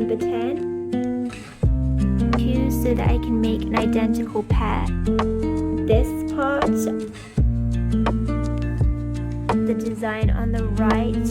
number 10. 2 so that I can make an identical pair. This part, the design on the right.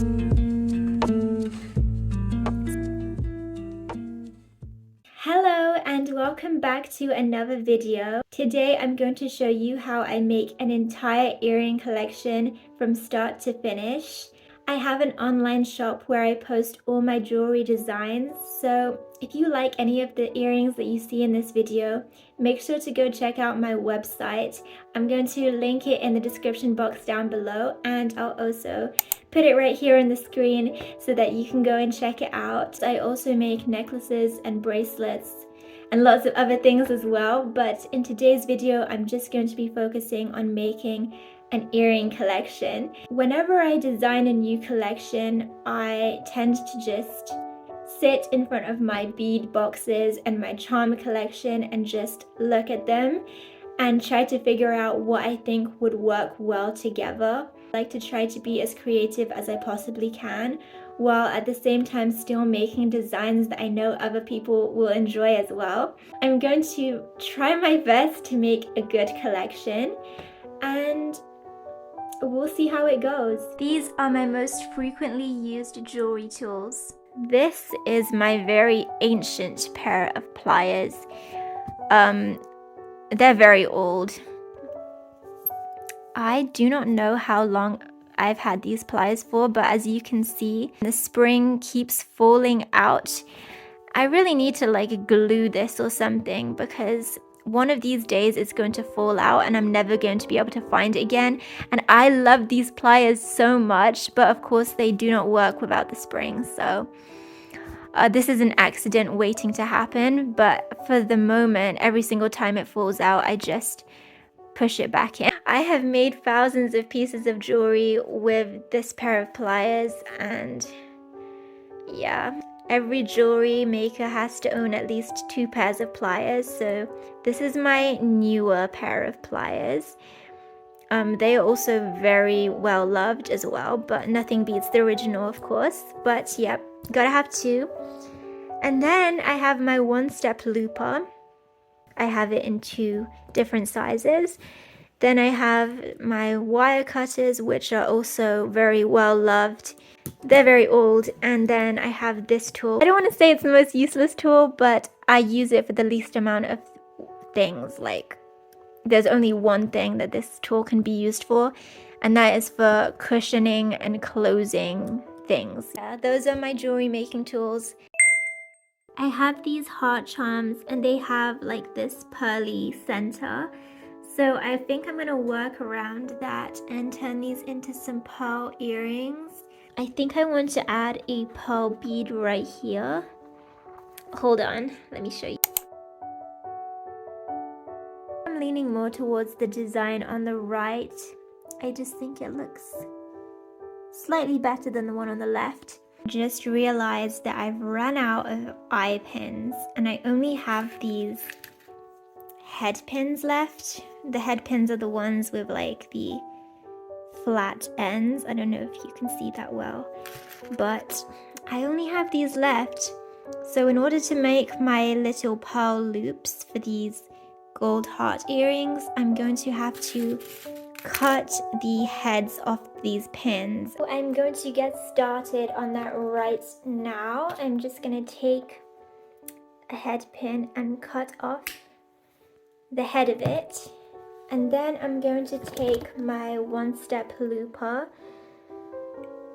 Hello and welcome back to another video. Today I'm going to show you how I make an entire earring collection from start to finish. I have an online shop where I post all my jewelry designs, so if you like any of the earrings that you see in this video, make sure to go check out my website. I'm going to link it in the description box down below, and I'll also put it right here on the screen so that you can go and check it out. I also make necklaces and bracelets and lots of other things as well, but in today's video I'm just going to be focusing on making an earring collection. Whenever I design a new collection, I tend to just sit in front of my bead boxes and my charm collection and just look at them and try to figure out what I think would work well together. I like to try to be as creative as I possibly can, while at the same time still making designs that I know other people will enjoy as well. I'm going to try my best to make a good collection, and we'll see how it goes. These are my most frequently used jewelry tools. This is my very ancient pair of pliers. They're very old. I do not know how long I've had these pliers for, but as you can see, the spring keeps falling out. I really need to like glue this or something, because one of these days it's going to fall out and I'm never going to be able to find it again. And I love these pliers so much, but of course they do not work without the spring. So this is an accident waiting to happen, but for the moment, every single time it falls out, I just push it back in. I have made thousands of pieces of jewelry with this pair of pliers, and yeah, every jewelry maker has to own at least 2 pairs of pliers, so this is my newer pair of pliers. They are also very well loved as well, but nothing beats the original, of course. But yep, gotta have 2. And then I have my one-step looper. I have it in 2 different sizes. Then I have my wire cutters, which are also very well loved. They're very old. And then I have this tool. I don't want to say it's the most useless tool, but I use it for the least amount of things. Like, there's only one thing that this tool can be used for, and that is for cushioning and closing things. Yeah, those are my jewelry making tools. I have these heart charms, and they have like this pearly center. So I think I'm gonna work around that and turn these into some pearl earrings. I think I want to add a pearl bead right here. Hold on, let me show you. I'm leaning more towards the design on the right. I just think it looks slightly better than the one on the left. Just realized that I've run out of eye pins and I only have these head pins left. The head pins are the ones with like the flat ends. I don't know if you can see that well, but I only have these left. So in order to make my little pearl loops for these gold heart earrings, I'm going to have to cut the heads off these pins. So I'm going to get started on that right now. I'm just going to take a head pin and cut off the head of it, and then I'm going to take my one-step looper,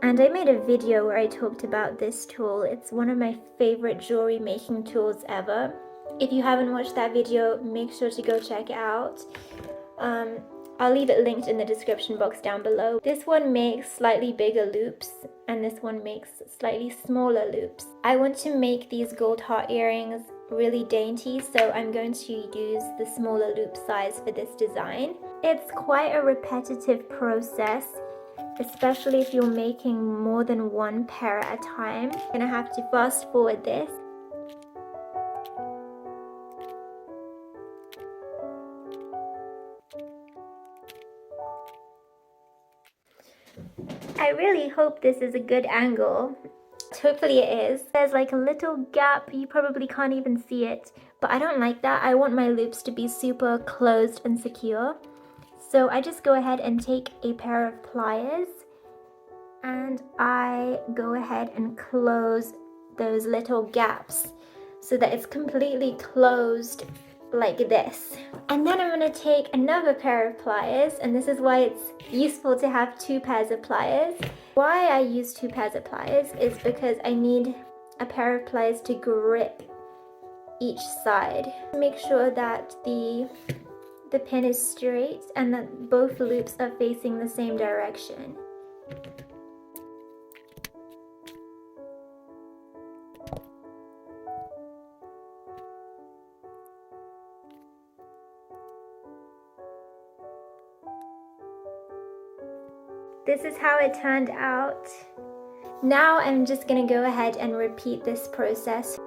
and I made a video where I talked about this tool. It's one of my favorite jewelry making tools ever. If you haven't watched that video, make sure to go check it out. I'll leave it linked in the description box down below. This one makes slightly bigger loops, and this one makes slightly smaller loops. I want to make these gold heart earrings really dainty, so I'm going to use the smaller loop size for this design. It's quite a repetitive process, especially if you're making more than one pair at a time. I'm gonna have to fast forward this. I really hope this is a good angle. Hopefully it is. There's like a little gap, you probably can't even see it, but I don't like that. I want my loops to be super closed and secure. So I just go ahead and take a pair of pliers and I go ahead and close those little gaps so that it's completely closed like this. And then I'm going to take another pair of pliers, and this is why it's useful to have 2 pairs of pliers. Why I use 2 pairs of pliers is because I need a pair of pliers to grip each side. Make sure that the pin is straight and that both loops are facing the same direction. This is how it turned out. Now I'm just going to go ahead and repeat this process.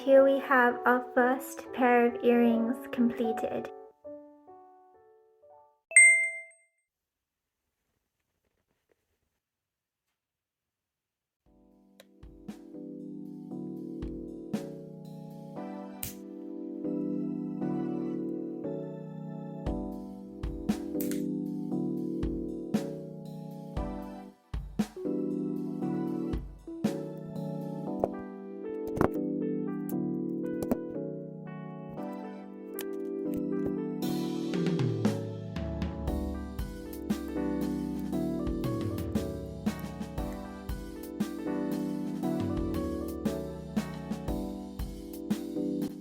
Here we have our first pair of earrings completed.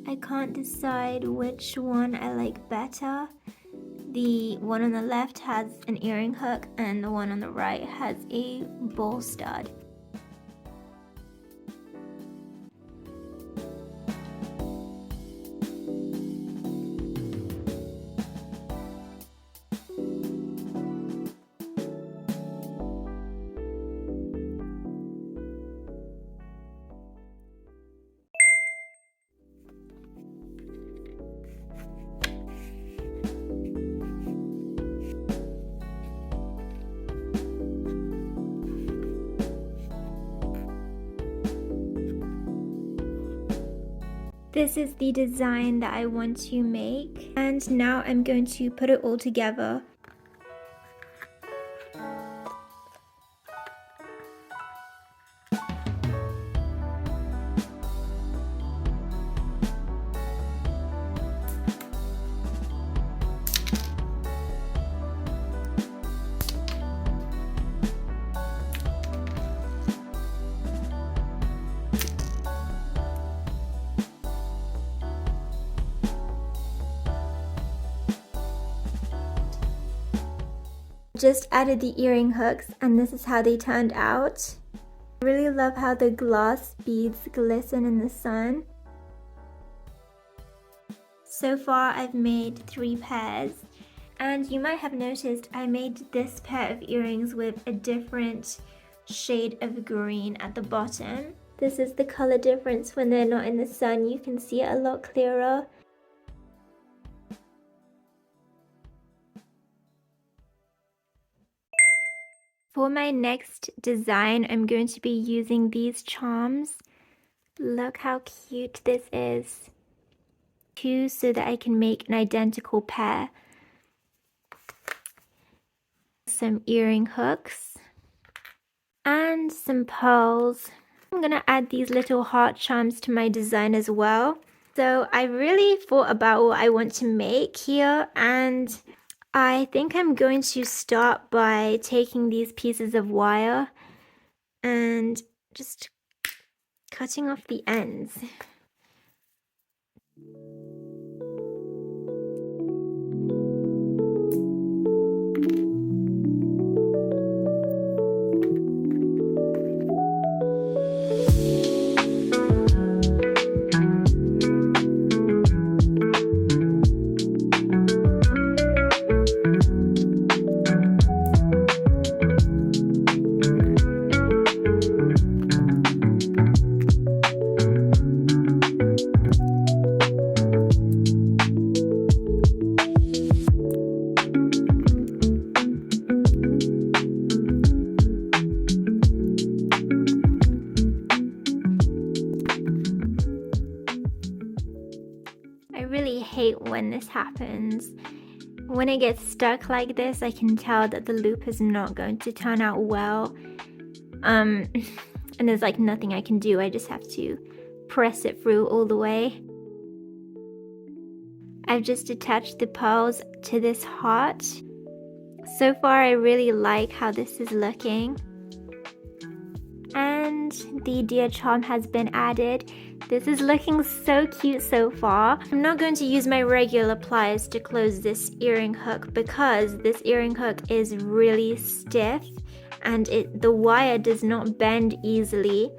I can't decide which one I like better. The one on the left has an earring hook and the one on the right has a ball stud. This is the design that I want to make, and now I'm going to put it all together. Just added the earring hooks, and this is how they turned out. I really love how the glass beads glisten in the sun. So far I've made 3 pairs, and you might have noticed I made this pair of earrings with a different shade of green at the bottom. This is the color difference when they're not in the sun. You can see it a lot clearer. For my next design, I'm going to be using these charms. Look how cute this is. 2 so that I can make an identical pair. Some earring hooks. And And some pearls. I'm gonna add these little heart charms to my design as well. So I really thought about what I want to make here, and I think I'm going to start by taking these pieces of wire and just cutting off the ends. I really hate when this happens. When it gets stuck like this, I can tell that the loop is not going to turn out well. And there's like nothing I can do. I just have to press it through all the way. I've just attached the pearls to this heart. So far, I really like how this is looking. And the deer charm has been added. This is looking so cute so far. I'm not going to use my regular pliers to close this earring hook because this earring hook is really stiff and the wire does not bend easily.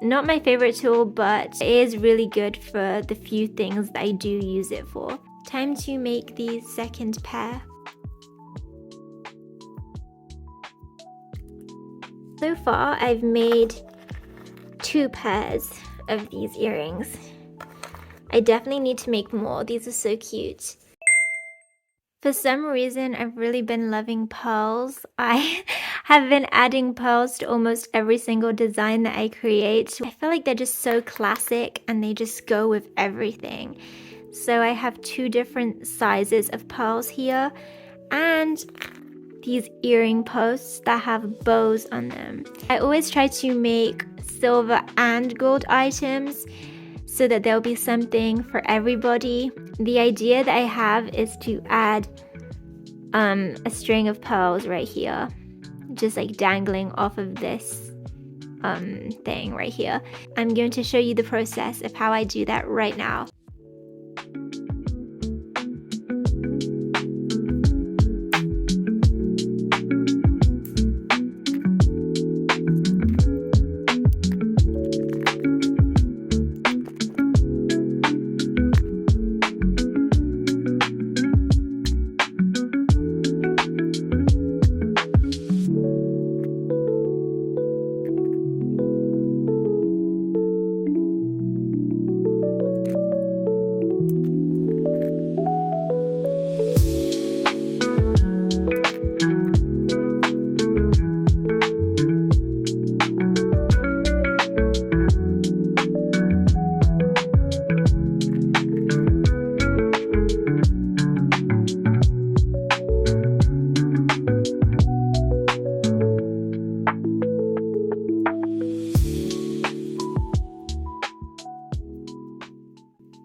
Not my favorite tool, but it is really good for the few things that I do use it for. Time to make the second pair. So far, I've made 2 pairs of these earrings. I definitely need to make more. These are so cute. For some reason, I've really been loving pearls. I have been adding pearls to almost every single design that I create. I feel like they're just so classic and they just go with everything. So I have 2 different sizes of pearls here and these earring posts that have bows on them. I always try to make silver and gold items so that there'll be something for everybody. The idea that I have is to add a string of pearls right here, just like dangling off of this thing right here. I'm going to show you the process of how I do that right now.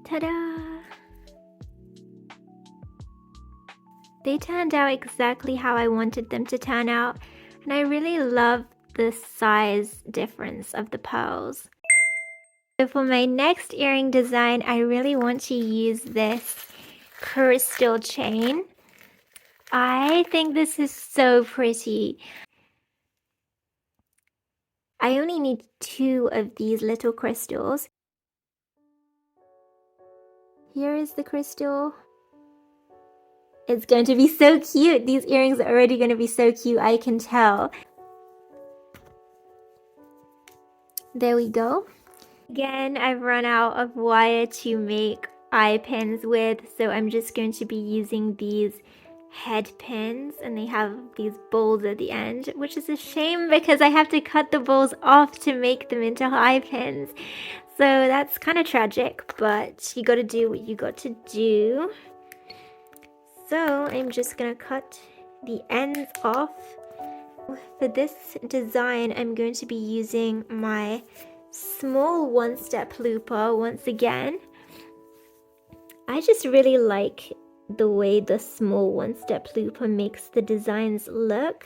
Ta-da! They turned out exactly how I wanted them to turn out, and I really love the size difference of the pearls. So for my next earring design, I really want to use this crystal chain. I think this is so pretty. I only need 2 of these little crystals. Here is the crystal. It's going to be so cute. These earrings are already going to be so cute, I can tell. There we go. Again, I've run out of wire to make eye pins with, so I'm just going to be using these head pins, and they have these balls at the end, which is a shame because I have to cut the balls off to make them into eye pins. So that's kind of tragic, but you got to do what you got to do. So I'm just gonna cut the ends off. For this design, I'm going to be using my small one-step looper once again. I just really like the way the small one-step looper makes the designs look.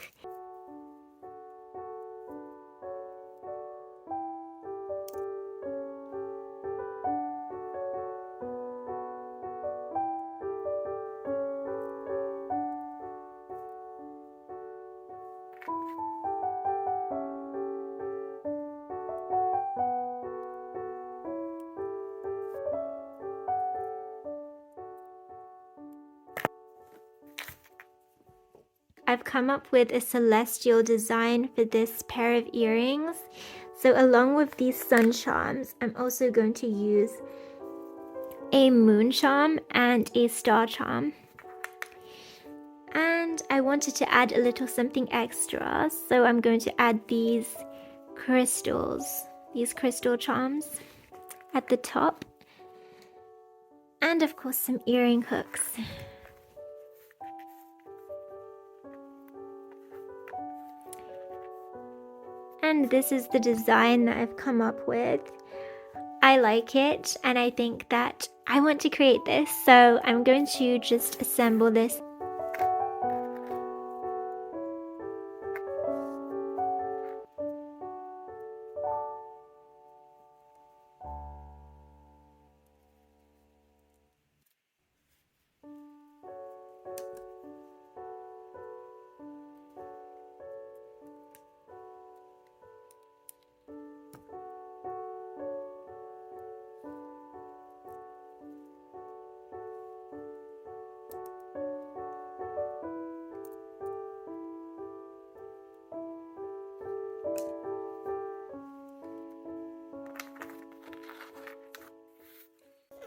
I've come up with a celestial design for this pair of earrings. So along with these sun charms, I'm also going to use a moon charm and a star charm. And I wanted to add a little something extra, so I'm going to add these crystals, these crystal charms at the top. And of course some earring hooks. And this is the design that I've come up with. I like it and I think that I want to create this, so I'm going to just assemble this.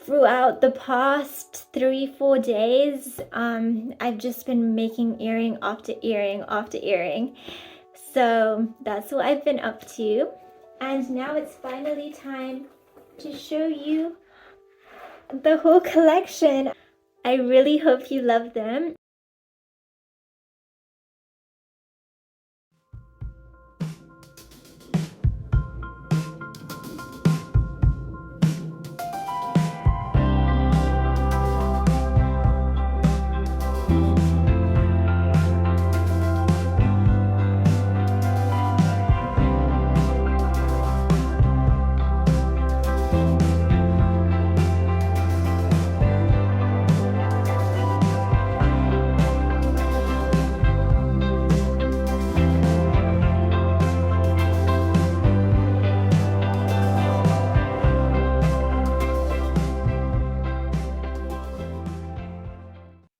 Throughout the past 3-4 days, I've just been making earring after earring after earring. So that's what I've been up to. And now it's finally time to show you the whole collection. I really hope you love them.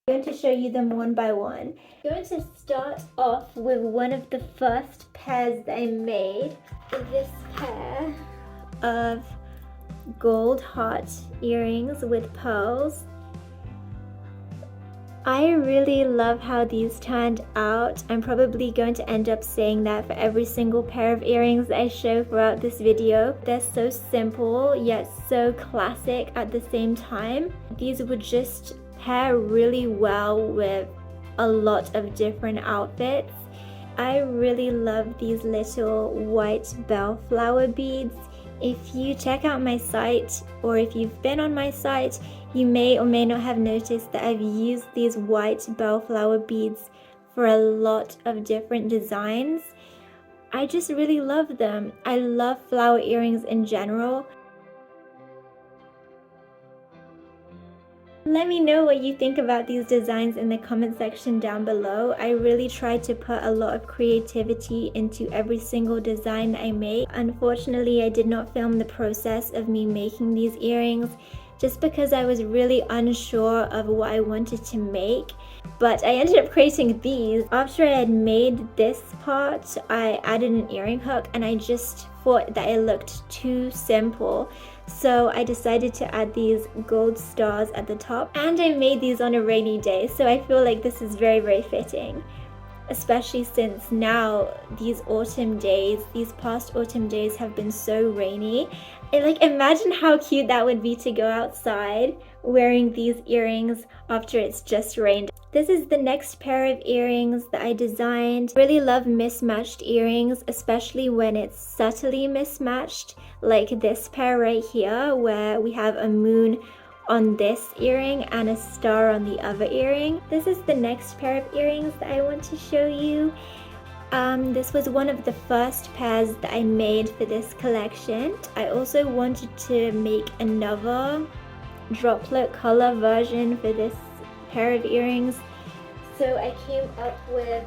I'm going to show you them one by one. I'm going to start off with one of the first pairs that I made. This pair of gold heart earrings with pearls. I really love how these turned out. I'm probably going to end up saying that for every single pair of earrings that I show throughout this video. They're so simple yet so classic at the same time. These would just pair really well with a lot of different outfits. I really love these little white bellflower beads. If you check out my site, or if you've been on my site, you may or may not have noticed that I've used these white bellflower beads for a lot of different designs. I just really love them. I love flower earrings in general. Let me know what you think about these designs in the comment section down below. I really tried to put a lot of creativity into every single design I make. Unfortunately, I did not film the process of me making these earrings just because I was really unsure of what I wanted to make. But I ended up creating these. After I had made this part, I added an earring hook and I just thought that it looked too simple. So I decided to add these gold stars at the top, and I made these on a rainy day, so I feel like this is very, very fitting, especially since now these past autumn days have been so rainy. And like, imagine how cute that would be to go outside wearing these earrings after it's just rained. This is the next pair of earrings that I designed. I really love mismatched earrings, especially when it's subtly mismatched, like this pair right here, where we have a moon on this earring and a star on the other earring. This is the next pair of earrings that I want to show you. This was one of the first pairs that I made for this collection. I also wanted to make another droplet color version for this pair of earrings, so I came up with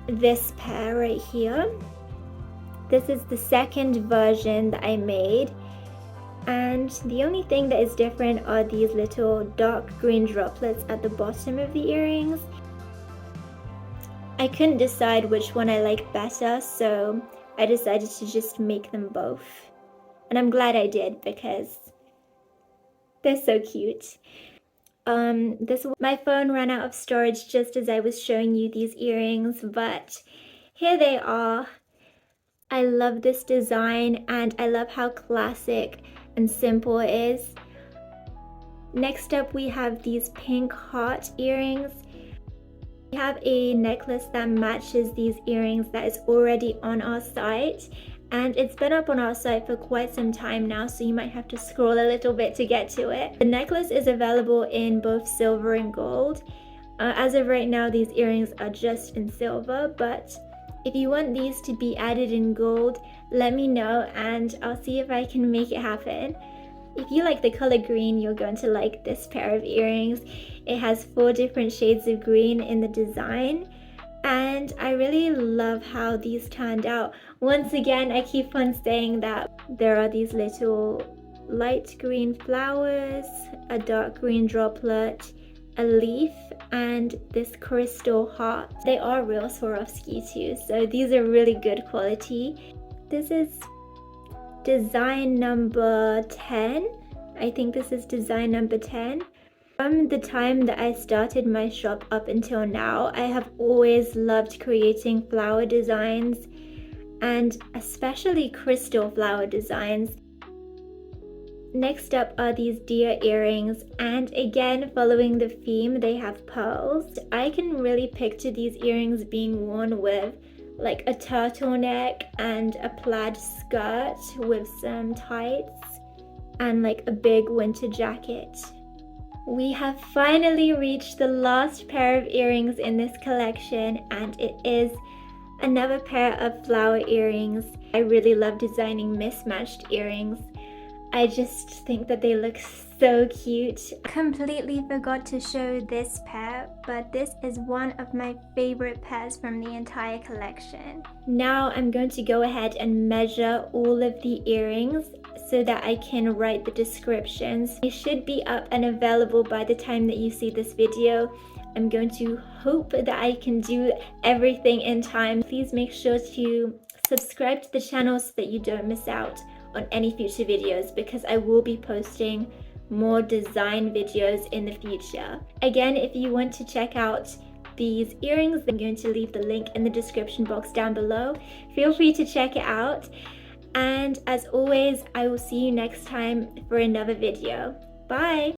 this pair right here. This is the second version that I made, and the only thing that is different are these little dark green droplets at the bottom of the earrings. I couldn't decide which one I liked better, so I decided to just make them both, and I'm glad I did because they're so cute. My phone ran out of storage just as I was showing you these earrings, but here they are. I love this design and I love how classic and simple it is. Next up, we have these pink heart earrings. We have a necklace that matches these earrings that is already on our site, and it's been up on our site for quite some time now, so you might have to scroll a little bit to get to it. The necklace is available in both silver and gold. As of right now, these earrings are just in silver, but if you want these to be added in gold, let me know and I'll see if I can make it happen. If you like the color green, you're going to like this pair of earrings. It has 4 different shades of green in the design, and I really love how these turned out. Once again, I keep on saying that there are these little light green flowers, a dark green droplet, a leaf, and this crystal heart. They are real Swarovski too, so these are really good quality. This is design number 10. I think this is design number 10. From the time that I started my shop up until now, I have always loved creating flower designs, and especially crystal flower designs. Next up are these deer earrings, and again, following the theme, they have pearls. I can really picture these earrings being worn with like a turtleneck and a plaid skirt with some tights and like a big winter jacket. We have finally reached the last pair of earrings in this collection, and it is another pair of flower earrings. I really love designing mismatched earrings. I just think that they look so cute. Completely forgot to show this pair, but this is one of my favorite pairs from the entire collection. Now I'm going to go ahead and measure all of the earrings so that I can write the descriptions. They should be up and available by the time that you see this video. I'm going to hope that I can do everything in time. Please make sure to subscribe to the channel so that you don't miss out on any future videos, because I will be posting more design videos in the future. Again, if you want to check out these earrings, I'm going to leave the link in the description box down below. Feel free to check it out. And as always, I will see you next time for another video. Bye!